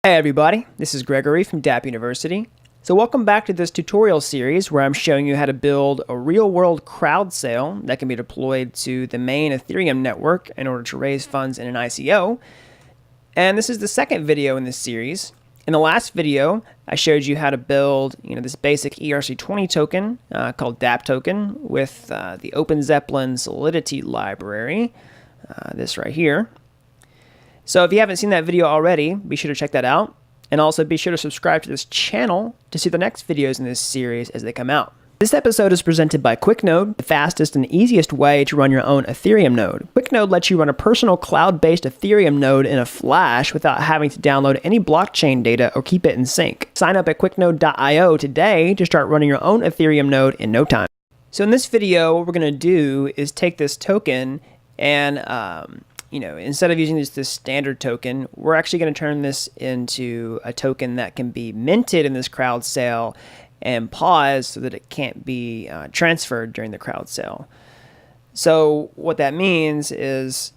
Hey everybody, this is Gregory from Dapp University. So welcome back to this tutorial series where I'm showing you how to build a real-world crowd sale that can be deployed to the main Ethereum network in order to raise funds in an ICO. And this is the second video in this series. In the last video, I showed you how to build this basic ERC20 token called Dapp token with the OpenZeppelin Solidity library, this right here. So if you haven't seen that video already, be sure to check that out. And also be sure to subscribe to this channel to see the next videos in this series as they come out. This episode is presented by QuickNode, the fastest and easiest way to run your own Ethereum node. QuickNode lets you run a personal cloud-based Ethereum node in a flash without having to download any blockchain data or keep it in sync. Sign up at quicknode.io today to start running your own Ethereum node in no time. So in this video, what we're going to do is take this token and instead of using this standard token, we're actually going to turn this into a token that can be minted in this crowd sale and paused so that it can't be transferred during the crowd sale. So what that means is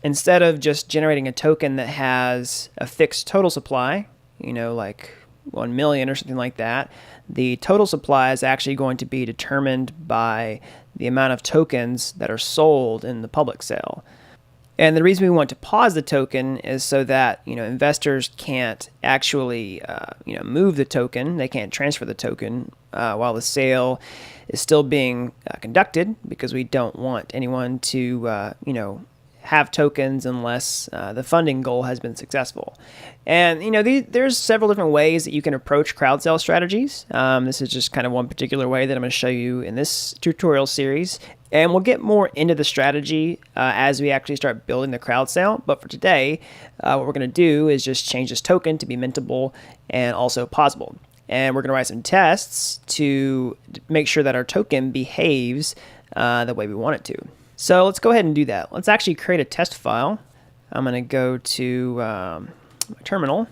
instead of just generating a token that has a fixed total supply, like 1 million or something like that, the total supply is actually going to be determined by the amount of tokens that are sold in the public sale. And the reason we want to pause the token is so that investors can't actually move the token. They can't transfer the token while the sale is still being conducted, because we don't want anyone to have tokens unless the funding goal has been successful. And there's several different ways that you can approach crowd sale strategies. This is just kind of one particular way that I'm going to show you in this tutorial series. And we'll get more into the strategy as we actually start building the crowd sale. But for today, what we're going to do is just change this token to be mintable and also pausable. And we're going to write some tests to make sure that our token behaves the way we want it to. So let's go ahead and do that. Let's actually create a test file. I'm going to go to my terminal,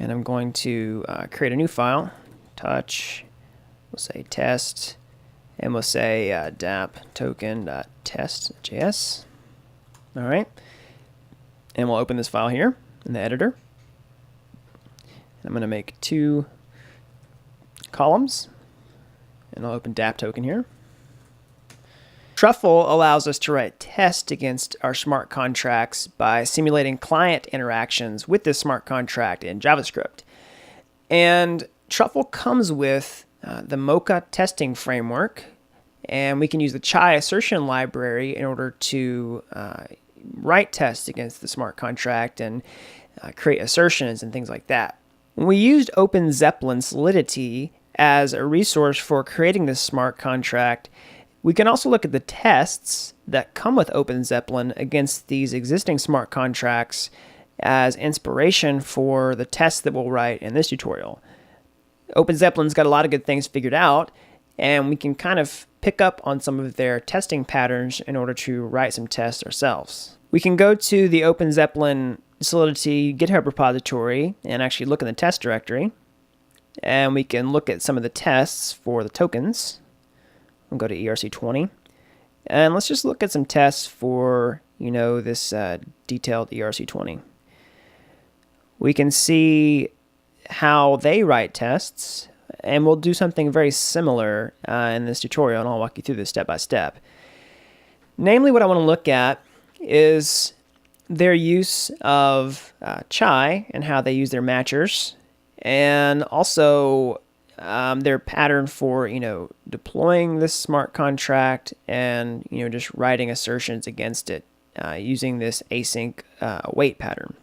and I'm going to create a new file. Touch, we'll say test. And we'll say dapp token.test.js. All right. And we'll open this file here in the editor. And I'm going to make 2 columns. And I'll open dapp token here. Truffle allows us to write tests against our smart contracts by simulating client interactions with this smart contract in JavaScript. And Truffle comes with the Mocha testing framework, and we can use the Chai assertion library in order to write tests against the smart contract and create assertions and things like that. When we used OpenZeppelin Solidity as a resource for creating this smart contract, we can also look at the tests that come with OpenZeppelin against these existing smart contracts as inspiration for the tests that we'll write in this tutorial. OpenZeppelin's got a lot of good things figured out, and we can kind of pick up on some of their testing patterns in order to write some tests ourselves. We can go to the OpenZeppelin Solidity GitHub repository and actually look in the test directory, and we can look at some of the tests for the tokens. We'll go to ERC20, and let's just look at some tests for this detailed ERC20. We can see how they write tests, and we'll do something very similar in this tutorial, and I'll walk you through this step by step. Namely, what I want to look at is their use of Chai and how they use their matchers, and also their pattern for deploying this smart contract and just writing assertions against it using this async await pattern.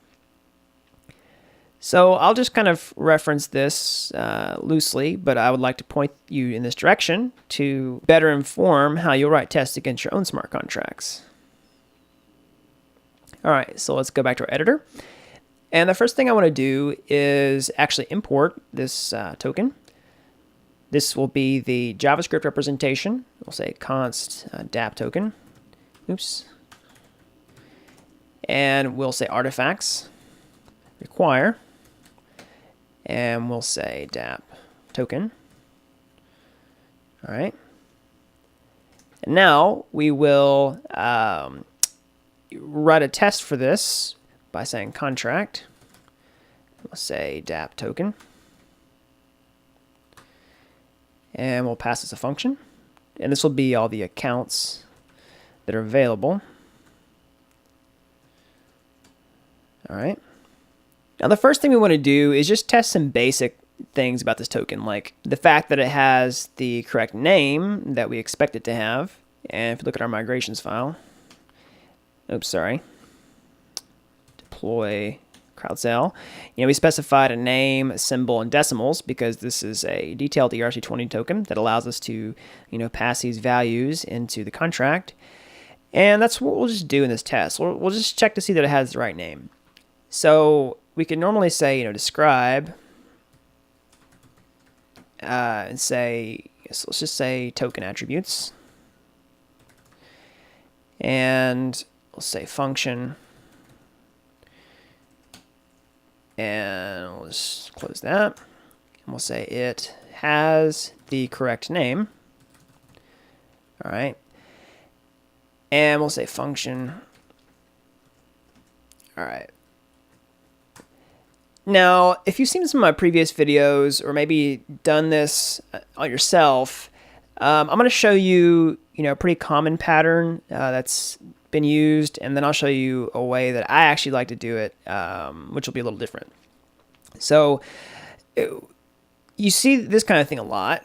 So I'll just kind of reference this loosely, but I would like to point you in this direction to better inform how you'll write tests against your own smart contracts. All right, so let's go back to our editor. And the first thing I want to do is actually import this token. This will be the JavaScript representation. We'll say const dapp token. Oops. And we'll say artifacts require. And we'll say dapp token. All right. And now we will write a test for this by saying contract We'll say Dapp token. And we'll pass this a function. And this will be all the accounts that are available. All right. Now, the first thing we want to do is just test some basic things about this token, like the fact that it has the correct name that we expect it to have. And if you look at our migrations file, deploy crowd sale, we specified a name, a symbol, and decimals because this is a detailed ERC20 token that allows us to, pass these values into the contract. And that's what we'll just do in this test. We'll just check to see that it has the right name. So we can normally say, describe, and say, let's just say token attributes. And we'll say function. And we'll just close that. And we'll say it has the correct name. All right. And we'll say function. All right. Now, if you've seen some of my previous videos or maybe done this on yourself, I'm going to show you, a pretty common pattern that's been used, and then I'll show you a way that I actually like to do it, which will be a little different. So you see this kind of thing a lot,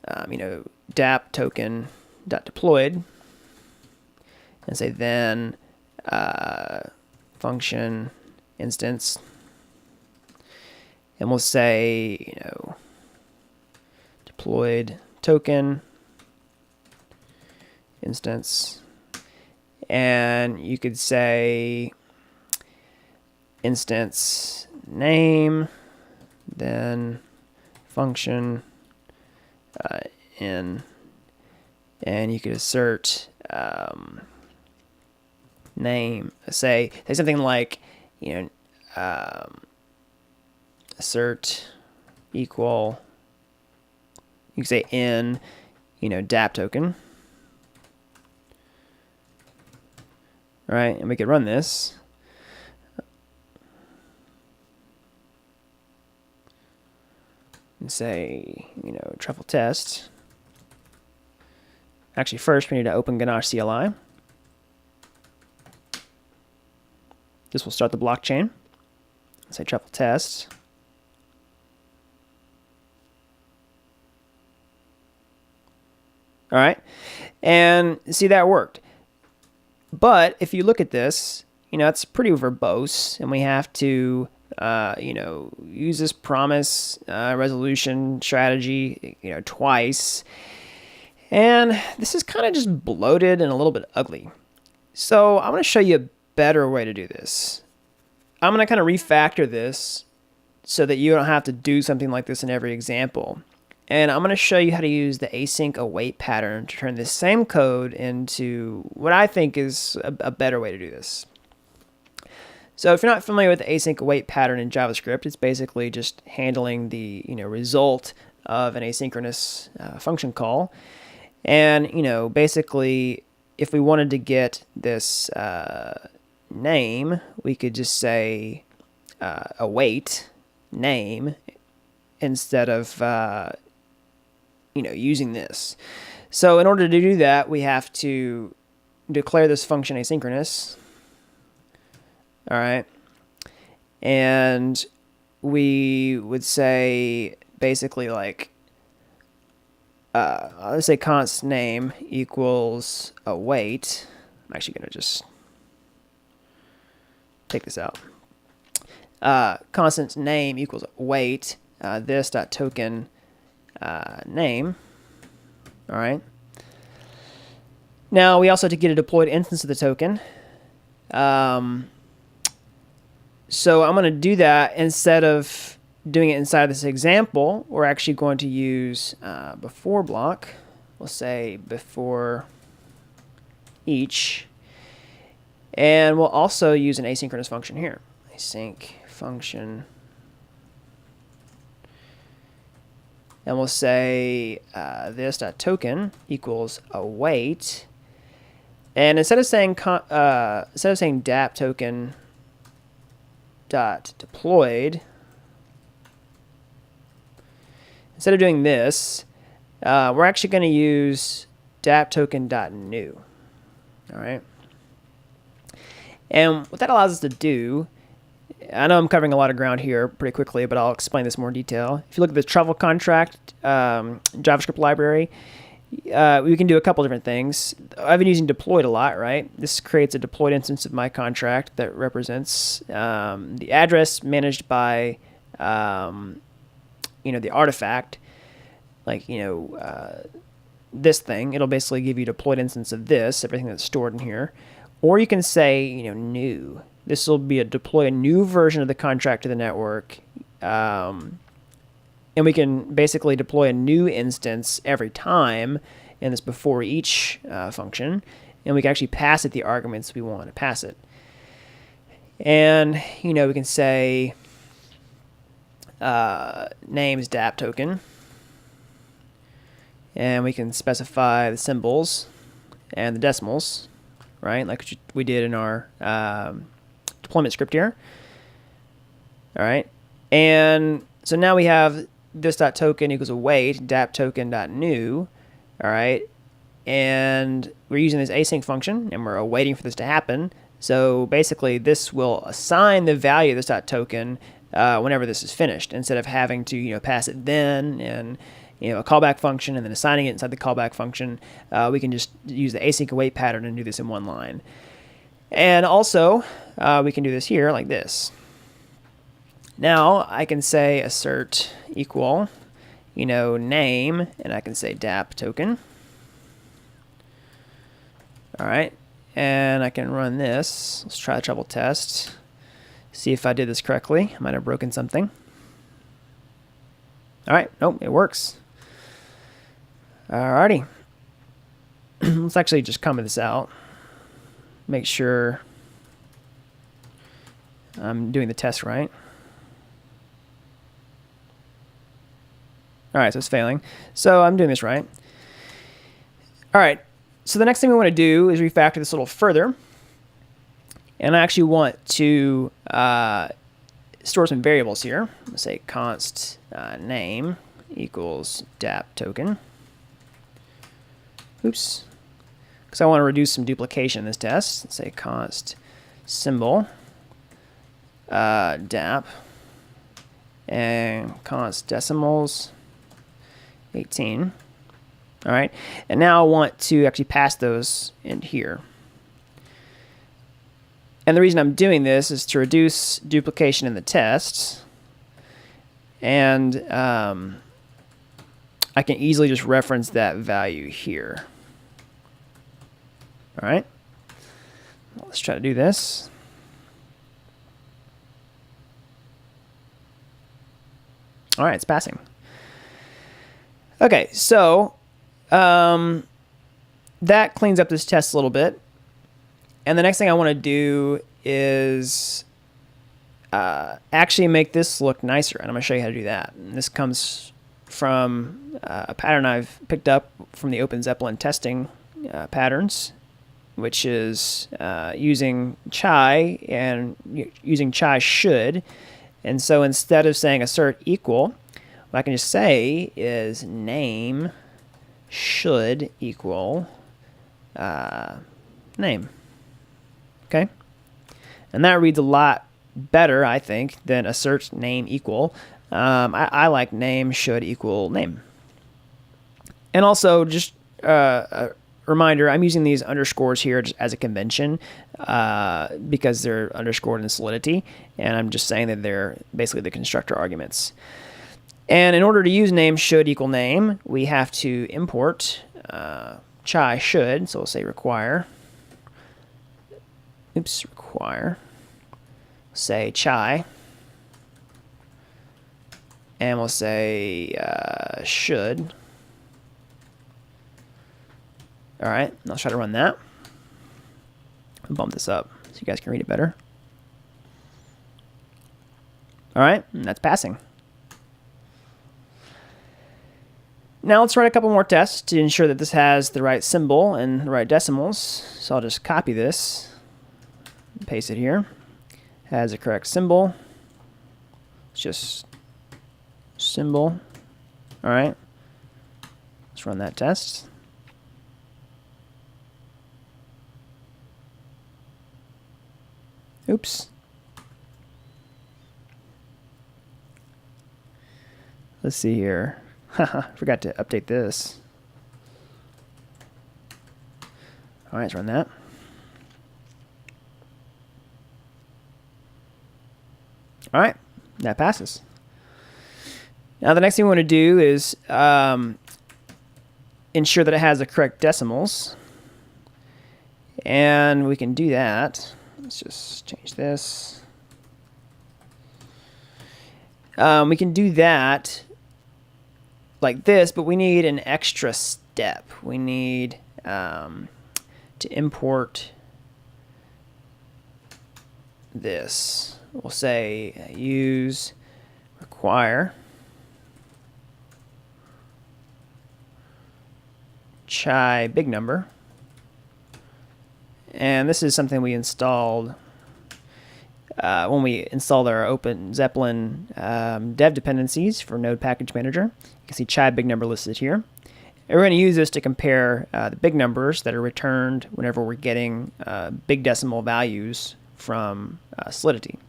Dapp token dot deployed, and say then function instance. And we'll say, deployed token instance. And you could say instance name, then function in, and you could assert name. Say something like, assert equal, you can say in, Dapp token. All right, and we could run this. And say, truffle test. Actually, first we need to open Ganache CLI. This will start the blockchain. Say truffle test. All right, and see that worked. But if you look at this, it's pretty verbose, and we have to, use this promise resolution strategy, twice. And this is kind of just bloated and a little bit ugly. So I'm going to show you a better way to do this. I'm going to kind of refactor this so that you don't have to do something like this in every example. And I'm going to show you how to use the async await pattern to turn this same code into what I think is a better way to do this. So if you're not familiar with the async await pattern in JavaScript, it's basically just handling the result of an asynchronous function call. And basically, if we wanted to get this name, we could just say await name instead of using this. So in order to do that, we have to declare this function asynchronous. All right. And we would say basically like, let's say const name equals await. I'm actually going to just take this out. Constant name equals await this.token name. All right. Now we also have to get a deployed instance of the token. So I'm going to do that instead of doing it inside this example. We're actually going to use before block. We'll say before each. And we'll also use an asynchronous function here. Async function. And we'll say this.token equals await. And instead of saying Dapp token dot deployed, instead of doing this, we're actually going to use dapptoken.new. All right. And what that allows us to do, I know I'm covering a lot of ground here pretty quickly, but I'll explain this in more detail. If you look at the travel contract JavaScript library, we can do a couple different things. I've been using deployed a lot, right? This creates a deployed instance of my contract that represents the address managed by, the artifact, like, this thing. It'll basically give you a deployed instance of this, everything that's stored in here. Or you can say, new. This will be deploy a new version of the contract to the network. And we can basically deploy a new instance every time, and this before each function. And we can actually pass it the arguments we want to pass it. And, we can say names Dapp token. And we can specify the symbols and the decimals, right? Like we did in our deployment script here. All right. And so now we have this.token equals await dapptoken.new. All right. And we're using this async function, and we're awaiting for this to happen. So basically, this will assign the value of this.token whenever this is finished, instead of having to pass it then and a callback function and then assigning it inside the callback function. We can just use the async await pattern and do this in one line. And also, we can do this here like this. Now I can say assert equal, name, and I can say Dapp token. All right, and I can run this. Let's try a trouble test. See if I did this correctly. I might have broken something. All right, nope, it works. Alrighty. Let's actually just comment this out. Make sure I'm doing the test right. All right, so it's failing. So I'm doing this right. All right, so the next thing we want to do is refactor this a little further. And I actually want to store some variables here. Let's say const name equals Dapp token. Oops. Because I want to reduce some duplication in this test. Let's say const symbol Dapp and const decimals 18. All right. And now I want to actually pass those in here. And the reason I'm doing this is to reduce duplication in the tests. And I can easily just reference that value here. All right. Let's try to do this. All right, it's passing. Okay, so that cleans up this test a little bit. And the next thing I want to do is actually make this look nicer. And I'm going to show you how to do that. And this comes from a pattern I've picked up from the OpenZeppelin testing patterns, which is using chai and using chai should. And so instead of saying assert equal, what I can just say is name should equal name. Okay? And that reads a lot better, I think, than assert name equal. I like name should equal name. And also, just a reminder, I'm using these underscores here just as a convention because they're underscored in Solidity, and I'm just saying that they're basically the constructor arguments. And in order to use name should equal name, we have to import chai should, so we'll say require. Oops, require. Say chai. And we'll say should. All right, let's try to run that. I'll bump this up so you guys can read it better. All right, and that's passing. Now let's run a couple more tests to ensure that this has the right symbol and the right decimals. So I'll just copy this, paste it here. Has the correct symbol. It's just symbol All right. Let's run that test. Oops. Let's see here. Haha, forgot to update this. All right, let's run that. All right, that passes. Now the next thing we want to do is ensure that it has the correct decimals. And we can do that. Let's just change this. We can do that like this, but we need an extra step. We need to import this. We'll say use require chai big number. And this is something we installed when we installed our Open Zeppelin dev dependencies for Node Package Manager. You can see chai big number listed here. And we're going to use this to compare the big numbers that are returned whenever we're getting big decimal values from Solidity.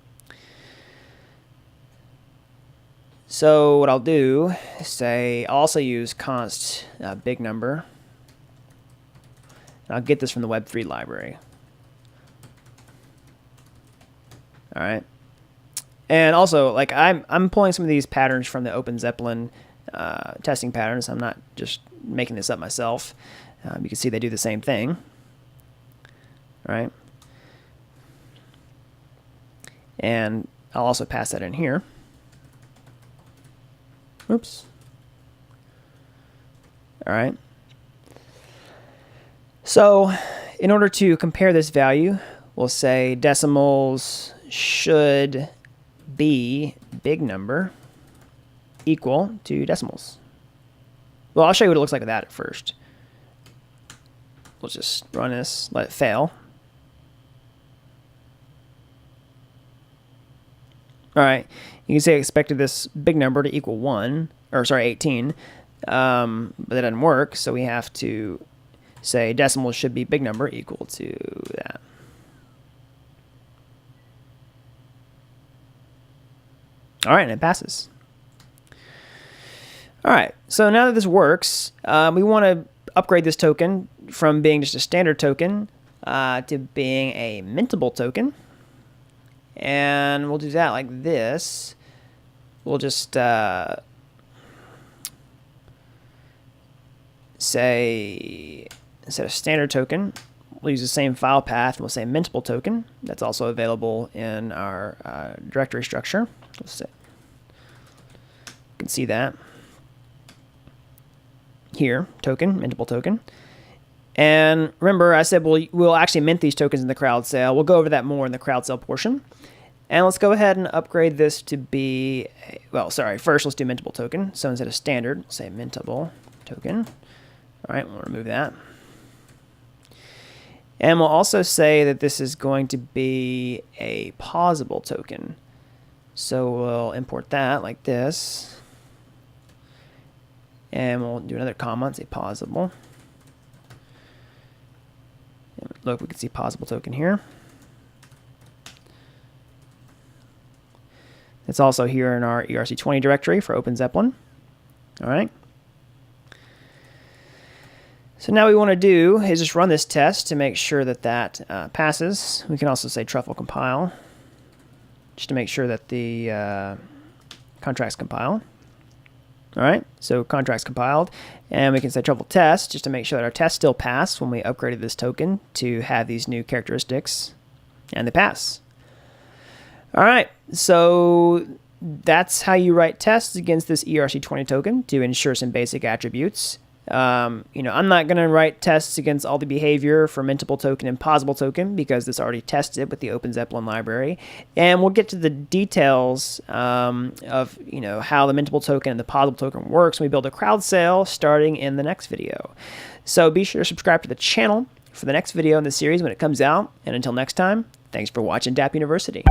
So what I'll do is say I'll also use const big number. I'll get this from the Web3 library. All right. And also, like I'm pulling some of these patterns from the Open Zeppelin testing patterns. I'm not just making this up myself. You can see they do the same thing. All right. And I'll also pass that in here. Oops. All right. So in order to compare this value, we'll say decimals should be big number equal to decimals. Well, I'll show you what it looks like with that at first. We'll just run this, let it fail. All right, you can say I expected this big number to equal 18, but that doesn't work, so we have to say decimals should be big number equal to that. All right, and it passes. All right, so now that this works, we want to upgrade this token from being just a standard token to being a mintable token. And we'll do that like this. We'll just say, instead of standard token, we'll use the same file path. We'll say mintable token. That's also available in our directory structure. Let's say, you can see that here, token, mintable token. And remember, I said we'll actually mint these tokens in the crowd sale. We'll go over that more in the crowd sale portion. And let's go ahead and upgrade this to be, first let's do mintable token. So instead of standard, we'll say mintable token. All right, we'll remove that. And we'll also say that this is going to be a pausable token. So we'll import that like this. And we'll do another comma and say pausable. And look, we can see pausable token here. It's also here in our ERC20 directory for Open Zeppelin. All right. So now what we want to do is just run this test to make sure that that passes. We can also say truffle compile, just to make sure that the contracts compile. All right, so contracts compiled, and we can say truffle test, just to make sure that our test still passed when we upgraded this token to have these new characteristics, and they pass. All right, so that's how you write tests against this ERC20 token to ensure some basic attributes. I'm not going to write tests against all the behavior for mintable token and pausable token because this already tested with the Open Zeppelin library. And we'll get to the details of how the mintable token and the pausable token works when we build a crowd sale starting in the next video. So be sure to subscribe to the channel for the next video in the series when it comes out. And until next time, thanks for watching Dapp University.